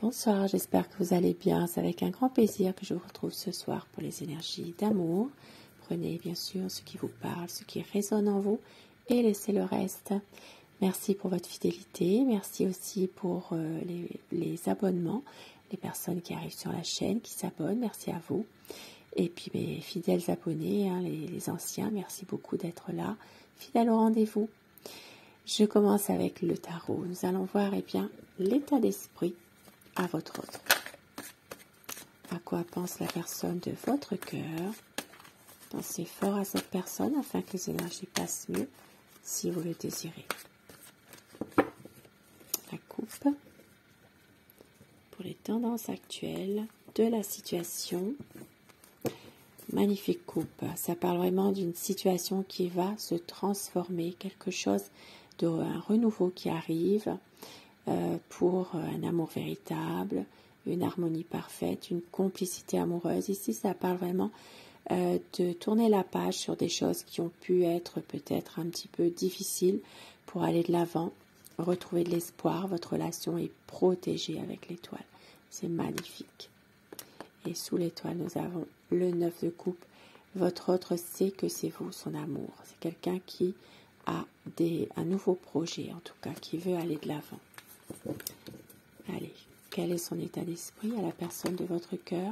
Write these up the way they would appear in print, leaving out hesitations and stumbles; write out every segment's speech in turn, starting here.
Bonsoir, j'espère que vous allez bien. C'est avec un grand plaisir que je vous retrouve ce soir pour les énergies d'amour. Prenez bien sûr ce qui vous parle, ce qui résonne en vous et laissez le reste. Merci pour votre fidélité. Merci aussi pour les abonnements, les personnes qui arrivent sur la chaîne, qui s'abonnent. Merci à vous. Et puis mes fidèles abonnés, les anciens, merci beaucoup d'être là, fidèles au rendez-vous. Je commence avec le tarot. Nous allons voir l'état d'esprit à votre autre. À quoi pense la personne de votre cœur? Pensez fort à cette personne afin que les énergies passent mieux si vous le désirez. La coupe pour les tendances actuelles de la situation. Magnifique coupe. Ça parle vraiment d'une situation qui va se transformer, quelque chose d'un renouveau qui arrive. Pour un amour véritable, une harmonie parfaite, une complicité amoureuse. Ici, ça parle vraiment de tourner la page sur des choses qui ont pu être peut-être un petit peu difficiles pour aller de l'avant, retrouver de l'espoir. Votre relation est protégée avec l'étoile. C'est magnifique. Et sous l'étoile, nous avons le 9 de coupe. Votre autre sait que c'est vous, son amour. C'est quelqu'un qui a un nouveau projet, en tout cas, qui veut aller de l'avant. Allez, quel est son état d'esprit à la personne de votre cœur?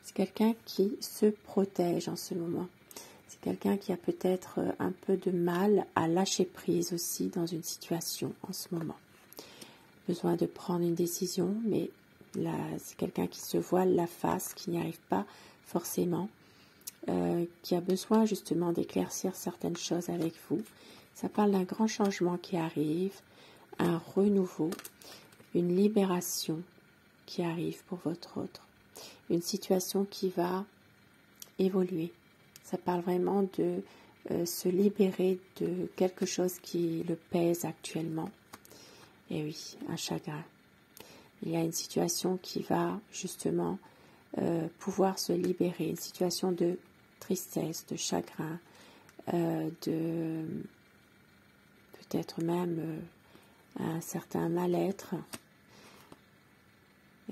C'est quelqu'un qui se protège en ce moment. C'est quelqu'un qui a peut-être un peu de mal à lâcher prise aussi dans une situation en ce moment. Besoin de prendre une décision, mais là, c'est quelqu'un qui se voile la face, qui n'y arrive pas forcément, qui a besoin justement d'éclaircir certaines choses avec vous. Ça parle d'un grand changement qui arrive, un renouveau, une libération qui arrive pour votre autre, une situation qui va évoluer. Ça parle vraiment de se libérer de quelque chose qui le pèse actuellement. Et oui, un chagrin. Il y a une situation qui va justement pouvoir se libérer, une situation de tristesse, de chagrin, de peut-être même un certain mal-être.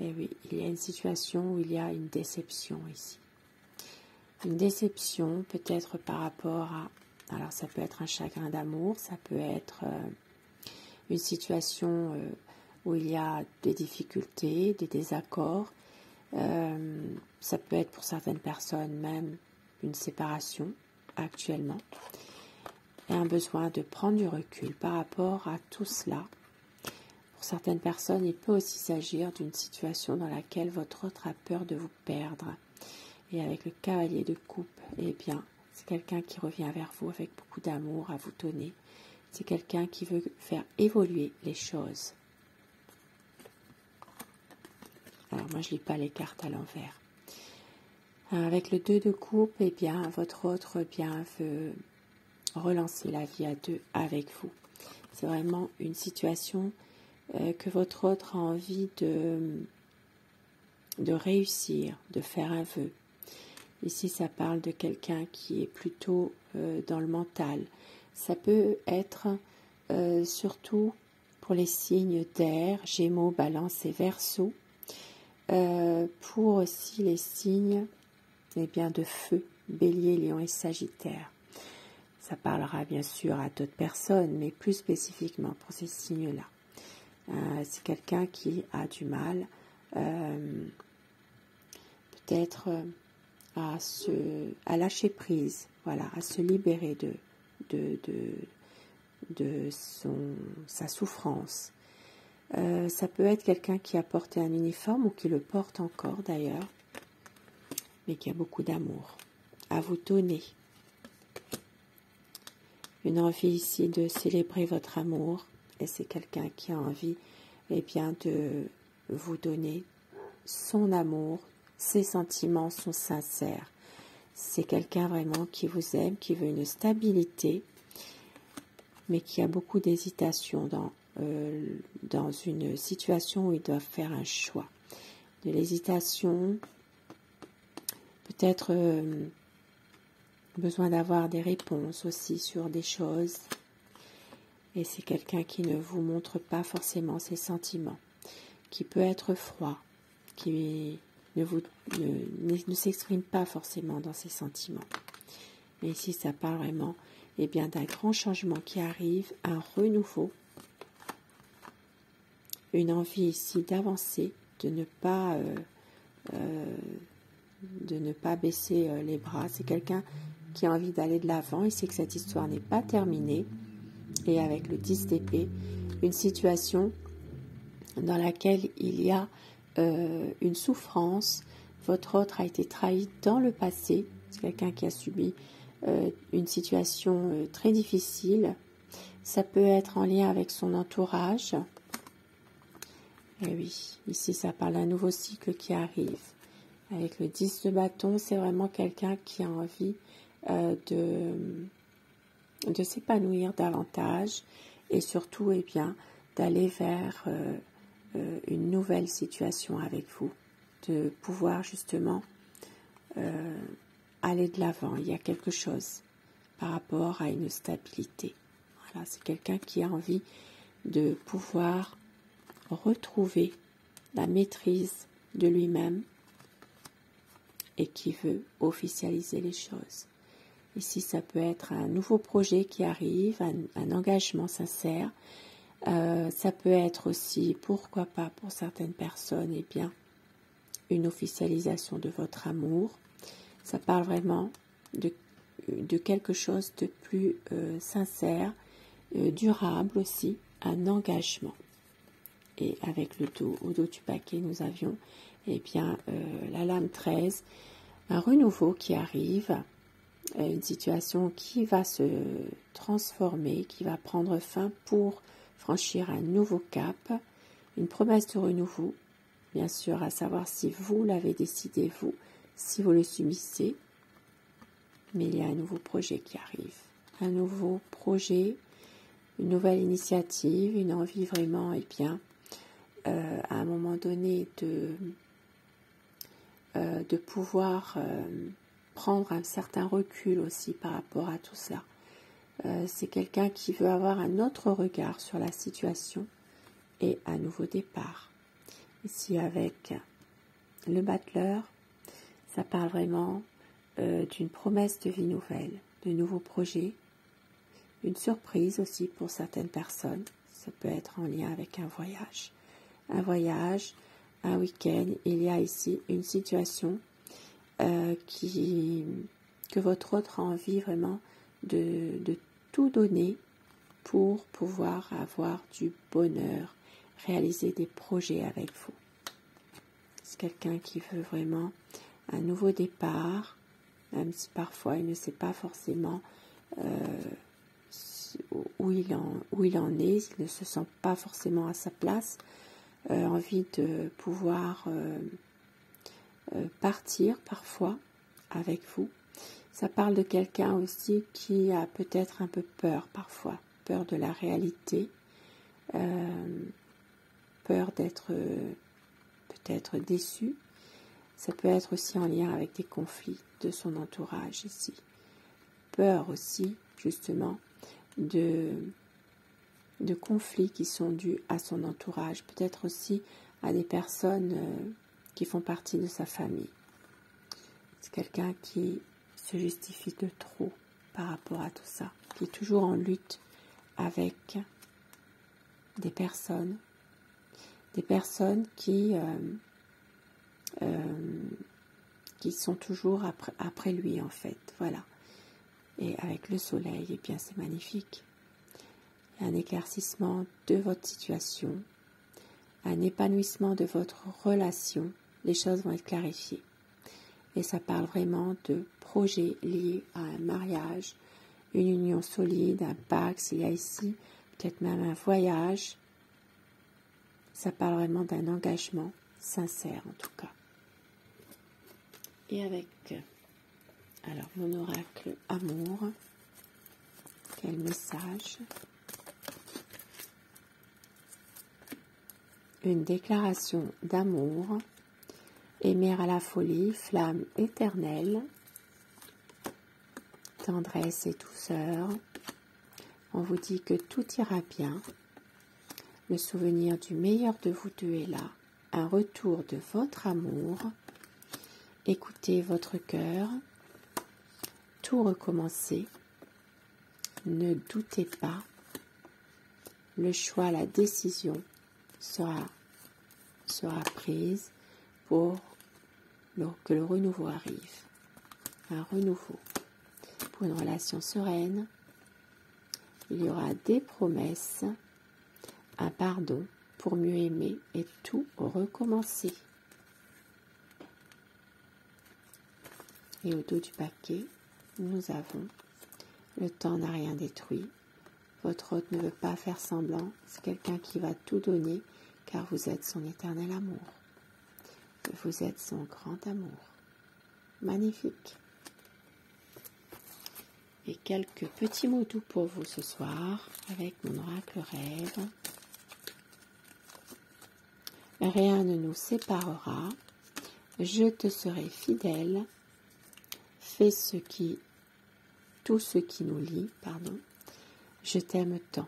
Et oui, il y a une situation où il y a une déception ici. Une déception peut-être par rapport à... Alors ça peut être un chagrin d'amour, ça peut être une situation où il y a des difficultés, des désaccords. Ça peut être pour certaines personnes même une séparation actuellement. Et un besoin de prendre du recul par rapport à tout cela. Pour certaines personnes, il peut aussi s'agir d'une situation dans laquelle votre autre a peur de vous perdre. Et avec le cavalier de coupe, c'est quelqu'un qui revient vers vous avec beaucoup d'amour à vous donner. C'est quelqu'un qui veut faire évoluer les choses. Alors moi, je ne lis pas les cartes à l'envers. Avec le 2 de coupe, votre autre veut relancer la vie à deux avec vous. C'est vraiment une situation que votre autre a envie de réussir, de faire un vœu. Ici, ça parle de quelqu'un qui est plutôt dans le mental. Ça peut être surtout pour les signes d'air, Gémeaux, Balance et Verseau. Pour aussi les signes de feu, Bélier, Lion et Sagittaire. Ça parlera bien sûr à d'autres personnes, mais plus spécifiquement pour ces signes-là. C'est quelqu'un qui a du mal peut-être à lâcher prise, voilà, à se libérer de sa souffrance. Ça peut être quelqu'un qui a porté un uniforme ou qui le porte encore d'ailleurs, mais qui a beaucoup d'amour à vous donner. Une envie ici de célébrer votre amour, et c'est quelqu'un qui a envie de vous donner son amour, ses sentiments sont sincères. C'est quelqu'un vraiment qui vous aime, qui veut une stabilité, mais qui a beaucoup d'hésitation dans une situation où il doit faire un choix. De l'hésitation, peut-être besoin d'avoir des réponses aussi sur des choses. Et c'est quelqu'un qui ne vous montre pas forcément ses sentiments, qui peut être froid, qui ne s'exprime pas forcément dans ses sentiments. Mais ici, ça parle vraiment bien, d'un grand changement qui arrive, un renouveau, une envie ici d'avancer, de ne pas baisser les bras. C'est quelqu'un qui a envie d'aller de l'avant. Il sait que cette histoire n'est pas terminée. Et avec le 10 d'épée, une situation dans laquelle il y a une souffrance. Votre autre a été trahi dans le passé. C'est quelqu'un qui a subi une situation très difficile. Ça peut être en lien avec son entourage. Et oui, ici ça parle d'un nouveau cycle qui arrive. Avec le 10 de bâton, c'est vraiment quelqu'un qui a envie de s'épanouir davantage et surtout d'aller vers une nouvelle situation avec vous, de pouvoir justement aller de l'avant. Il y a quelque chose par rapport à une stabilité. Voilà, c'est quelqu'un qui a envie de pouvoir retrouver la maîtrise de lui-même et qui veut officialiser les choses. Ici, ça peut être un nouveau projet qui arrive, un engagement sincère. Ça peut être aussi, pourquoi pas pour certaines personnes, une officialisation de votre amour. Ça parle vraiment de quelque chose de plus sincère, durable aussi, un engagement. Et avec le dos, au dos du paquet, nous avions la lame 13, un renouveau qui arrive, une situation qui va se transformer, qui va prendre fin pour franchir un nouveau cap, une promesse de renouveau, bien sûr, à savoir si vous l'avez décidé, vous, si vous le subissez, mais il y a un nouveau projet qui arrive, un nouveau projet, une nouvelle initiative, une envie vraiment, à un moment donné de pouvoir prendre un certain recul aussi par rapport à tout cela. C'est quelqu'un qui veut avoir un autre regard sur la situation et un nouveau départ. Ici avec le battleur, ça parle vraiment d'une promesse de vie nouvelle, de nouveaux projets, une surprise aussi pour certaines personnes. Ça peut être en lien avec un voyage, un week-end. Il y a ici une situation que votre autre a envie vraiment de tout donner pour pouvoir avoir du bonheur, réaliser des projets avec vous. C'est quelqu'un qui veut vraiment un nouveau départ, même si parfois il ne sait pas forcément où il en est, il ne se sent pas forcément à sa place, envie de pouvoir partir parfois avec vous. Ça parle de quelqu'un aussi qui a peut-être un peu peur parfois, peur de la réalité, peur d'être peut-être déçu. Ça peut être aussi en lien avec des conflits de son entourage ici. Peur aussi, justement, de conflits qui sont dus à son entourage, peut-être aussi à des personnes qui font partie de sa famille. C'est quelqu'un qui se justifie de trop par rapport à tout ça, qui est toujours en lutte avec des personnes qui sont toujours après lui en fait, voilà. Et avec le soleil, c'est magnifique. Il y a un éclaircissement de votre situation, un épanouissement de votre relation, les choses vont être clarifiées. Et ça parle vraiment de projets liés à un mariage, une union solide, un pacte, il y a ici peut-être même un voyage. Ça parle vraiment d'un engagement sincère en tout cas. Et avec mon oracle amour, quel message? Une déclaration d'amour, aimer à la folie, flamme éternelle, tendresse et douceur. On vous dit que tout ira bien. Le souvenir du meilleur de vous deux est là. un retour de votre amour. Écoutez votre cœur, tout recommencer. Ne doutez pas, le choix, la décision sera prise pour que le renouveau arrive. Un renouveau pour une relation sereine. Il y aura des promesses, un pardon pour mieux aimer et tout recommencer. Et au dos du paquet, nous avons le temps n'a rien détruit. Votre hôte ne veut pas faire semblant. C'est quelqu'un qui va tout donner car vous êtes son éternel amour. Vous êtes son grand amour. Magnifique. Et quelques petits mots doux pour vous ce soir avec mon oracle rêve. Rien ne nous séparera. Je te serai fidèle. Fais tout ce qui nous lie, Je t'aime tant.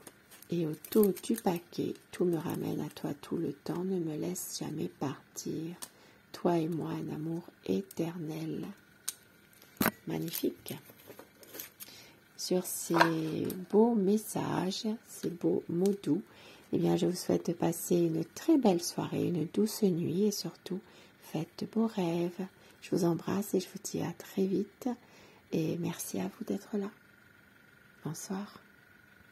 Et au dos du paquet, tout me ramène à toi tout le temps. Ne me laisse jamais partir. Toi et moi, un amour éternel. Magnifique. Sur ces beaux messages, ces beaux mots doux, eh bien, je vous souhaite de passer une très belle soirée, une douce nuit et surtout, faites de beaux rêves. Je vous embrasse et je vous dis à très vite et merci à vous d'être là. Bonsoir.